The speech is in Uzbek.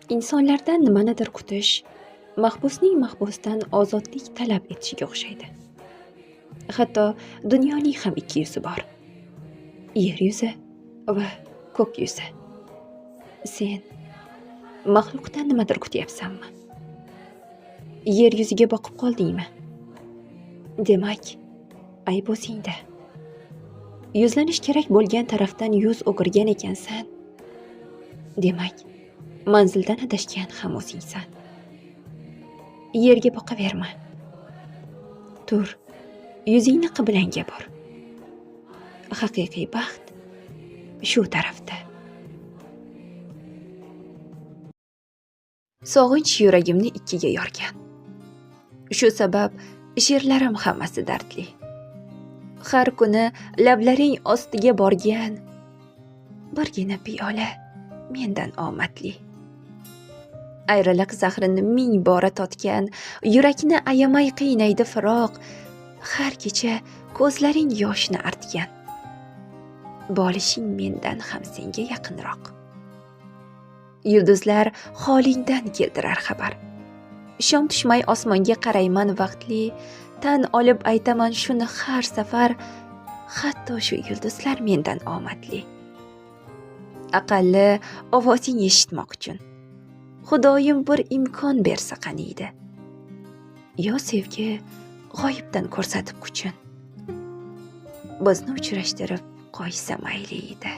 Insonlardan nimanidir kutish mahbusning mahbusdan ozodlik talab etishiga o'xshaydi. Hatto dunyoning ham ikki yuzi bor. Yer yuzi va ko'k yuzi. Sen maxluqdan nimadir kutyapsanmi? Yer yuziga boqib qoldingmi? Demak, ayb o'zingda. Yuzlanish kerak bo'lgan tarafdan yuz o'girgan ekansan. Demak, manzildan adashgan ham o'zingsan. Yerga boqaverma. Tur, yuzingni qiblangga bor. Haqiqiy baxt shu tarafda. Sog'inch yuragimni ikkiga yorgan. Shu sabab she'rlarim hammasi dardli. Har kuni lablaring ostiga borgan birgina piyola mendan omadli. Ayriliq zahrini ming bora totgan, yurakni ayamay qiynaydi firoq. Har kecha ko'zlaring yoshni artgan. Bolishing mendan ham senga yaqinroq. Yulduzlar holingdan keltirar xabar. Shom tushmay osmonga qarayman vaqtli, tan olib aytaman shuni har safar, hatto shu yulduzlar mendan omadli. Aqalli ovozing eshitmoq uchun Xudoyim bir imkon bersa qaniydi. Yo sevgi g'oyibdan ko'rsatib kuchin. Bizni uchrashtirib qo'ysa mayli edi.